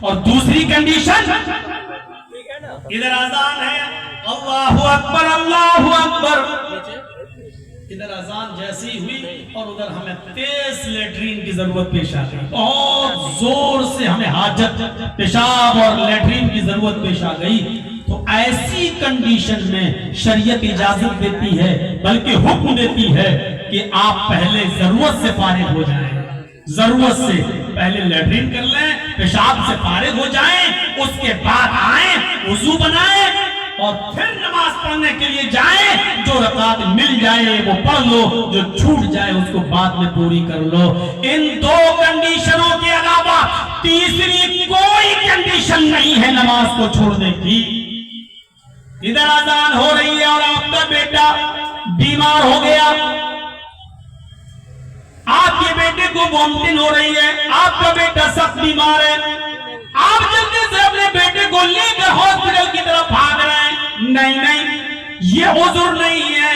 اور دوسری کنڈیشن ادھر اذان ہے اللہ اکبر اللہ اکبر، ادھر اذان جیسی ہوئی اور ادھر ہمیں تیز لیٹرین کی ضرورت پیش آ گئی، بہت زور سے ہمیں حاجت پیشاب اور لیٹرین کی ضرورت پیش آ گئی، تو ایسی کنڈیشن میں شریعت اجازت دیتی ہے بلکہ حکم دیتی ہے کہ آپ پہلے ضرورت سے فارغ ہو جائیں، ضرورت سے پہلے لیٹرین کر لیں، پیشاب سے فارغ ہو جائیں، اس کے بعد آئیں، وضو بنائیں اور پھر نماز پڑھنے کے لیے جائیں، جو رکعت مل جائے وہ پڑھ لو، جو چھوٹ جائے اس کو بعد میں پوری کر لو۔ ان دو کنڈیشنوں کے علاوہ تیسری کوئی کنڈیشن نہیں ہے نماز کو چھوڑنے کی۔ ادھر اذان ہو رہی ہے اور آپ کا بیٹا بیمار ہو گیا، آپ کے بیٹے کو وامٹنگ ہو رہی ہے، آپ کا بیٹا سخت بیمار ہے، آپ جلدی سے اپنے بیٹے کو لے کر ہاسپٹل کی طرف بھاگ رہے ہیں، نہیں یہ عذر نہیں ہے۔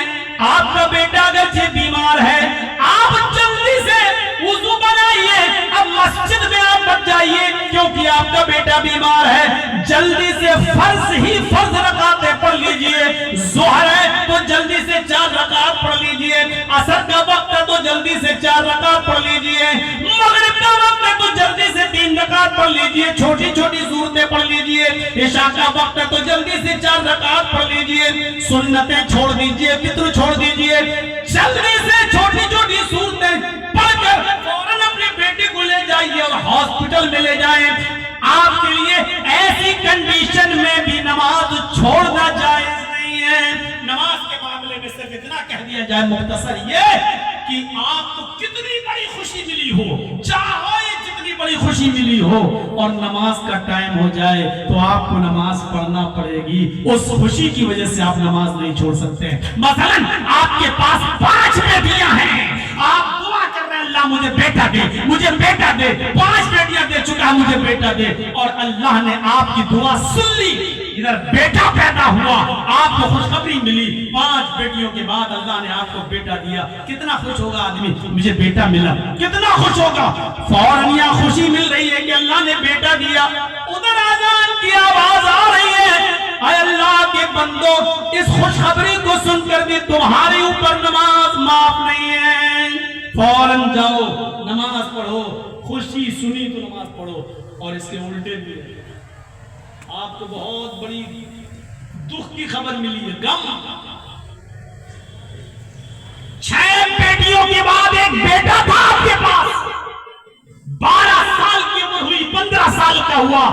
آپ کا بیٹا اگرچہ بیمار ہے، آپ جلدی سے وضو بنائیے، اب مسجد میں آپ بچ جائیے کیونکہ آپ کا بیٹا بیمار ہے، جلدی سے فرض رکعتیں پڑھ لیجئے، ظہر ہے تو جلدی سے 4 رکعت پڑھ لیجئے، عصر کا وقت ہے تو جلدی سے 4 رکعت پڑھ لیجئے، مغرب کا وقت ہے تو جلدی سے 3 رکعت پڑھ لیجئے، چھوٹی چھوٹی سورتیں پڑھ لیجئے، عشاء کا وقت ہے تو جلدی سے 4 رکعت پڑھ لیجئے، سنتیں چھوڑ دیجئے، فطر چھوڑ دیجئے، جلدی سے چھوٹی چھوٹی سورتیں پڑھ کر فوراً اپنے بیٹے کو لے جائیے اور ہاسپٹل میں لے جائیں۔ آپ کے لیے ایسی کنڈیشن میں بھی نماز چھوڑنا جائز نہیں ہے۔ نماز کے معاملے میں صرف اتنا کہہ دیا جائے مختصر یہ کہ آپ کو کتنی بڑی خوشی ملی ہو، چاہو جتنی بڑی خوشی ملی ہو، اور نماز کا ٹائم ہو جائے تو آپ کو نماز پڑھنا پڑے گی، اس خوشی کی وجہ سے آپ نماز نہیں چھوڑ سکتے۔ مثلا آپ کے پاس 5 بیٹیاں ہیں، آپ دعا کر رہے ہیں اللہ مجھے بیٹا دے، مجھے بیٹا دے، 5 بیٹیاں دے چکا مجھے بیٹا دے، اور اللہ نے آپ کی دعا سن لی، ادھر بیٹا پیدا ہوا، آپ کو خوشخبری ملی، 5 بیٹیوں کے بعد اللہ نے آپ کو بیٹا دیا، کتنا خوش ہوگا آدمی، مجھے بیٹا ملا، کتنا خوش ہوگا، فوراً یہ خوشی مل رہی ہے کہ اللہ نے بیٹا دیا، ادھر اذان کی آواز آ رہی ہے، اے اللہ کے بندو اس خوشخبری کو سن کر بھی تمہارے اوپر نماز معاف نہیں ہے، فوراً جاؤ نماز پڑھو، خوشی سنی تو نماز پڑھو۔ اور اس کے الٹے بھی آپ کو بہت بڑی دکھ کی خبر ملی ہے، غم، 6 بیٹیوں کے بعد ایک بیٹا تھا آپ کے پاس، 12 سال کی عمر ہوئی، 15 سال کا ہوا،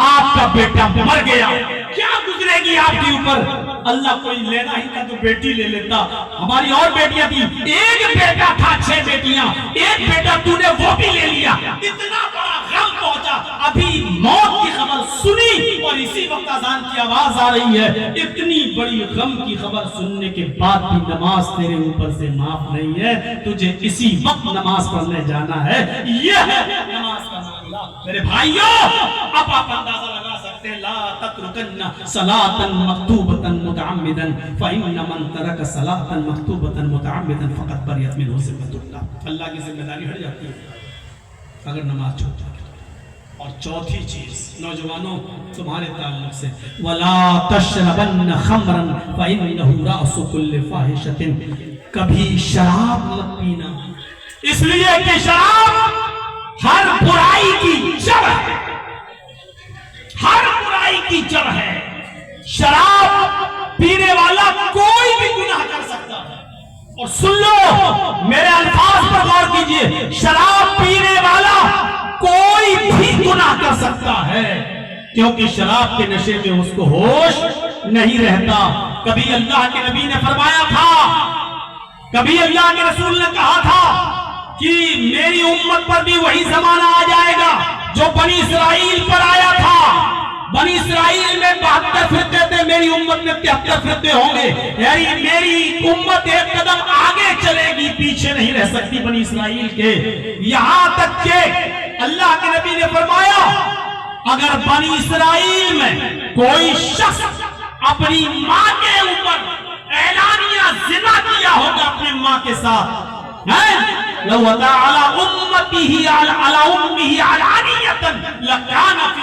آپ کا بیٹا مر گیا، کیا گزرے گی آپ کے اوپر؟ اللہ کوئی لینا ہی تھا تو بیٹی لے لیتا، ہماری اور بیٹیاں تھی، ایک بیٹا تھا 6 بیٹیاں، ایک بیٹا تو نے وہ بھی لے لیا، اتنا بڑا غم پہنچا، ابھی موت کی خبر سنی اور اسی وقت اذان کی آواز آ رہی ہے، اتنی بڑی غم کی خبر سننے کے بعد بھی نماز تیرے اوپر سے معاف نہیں ہے، تجھے اسی وقت نماز پڑھنے جانا ہے، یہ ہے نماز کا معاملہ۔ میرے بھائیوں، اب آپ اندازہ لگا سکتے ہیں، لا تترکن صلاة مکتوبة متعمدا فإن من ترک صلاة مکتوبة متعمدا فقد بریت منہ ذمۃ اللہ، اللہ کی ذمہ داری ہٹ جاتی ہے اگر نماز چھوٹ جائے۔ اور چوتھی چیز نوجوانوں تمہارے تعلق سے، وَلَا تَشْرَبَنَّ خَمْرًا فَإِنَّهُ رَأْسُ كُلِّ فَاحِشَةٍ، کبھی شراب مت پینا، اس لیے کہ شراب ہر برائی کی جڑ ہے، ہر برائی کی جڑ ہے، شراب پینے والا کوئی بھی گناہ کر سکتا ہے، اور سن لو میرے الفاظ پر غور کیجئے، شراب پینے والا کوئی بھی گناہ کر سکتا ہے، کیونکہ شراب کے نشے میں اس کو ہوش نہیں رہتا۔ کبھی اللہ کے نبی نے فرمایا تھا، کبھی اللہ کے رسول نے کہا تھا کہ میری امت پر بھی وہی زمانہ آ جائے گا جو بنی اسرائیل پر آیا تھا، بنی اسرائیل میں 72 فرقے تھے، میری امت میں 73 فرقے ہوں گے، یعنی میری امت ایک قدم آگے چلے گی، پیچھے نہیں رہ سکتی بنی اسرائیل کے، یہاں تک کہ اللہ کے نبی نے فرمایا اگر بنی اسرائیل میں کوئی شخص اپنی ماں کے اوپر اعلانیہ زنا کیا ہوگا اپنی ماں کے ساتھ، لو وضع على امته على امه علانية لكان في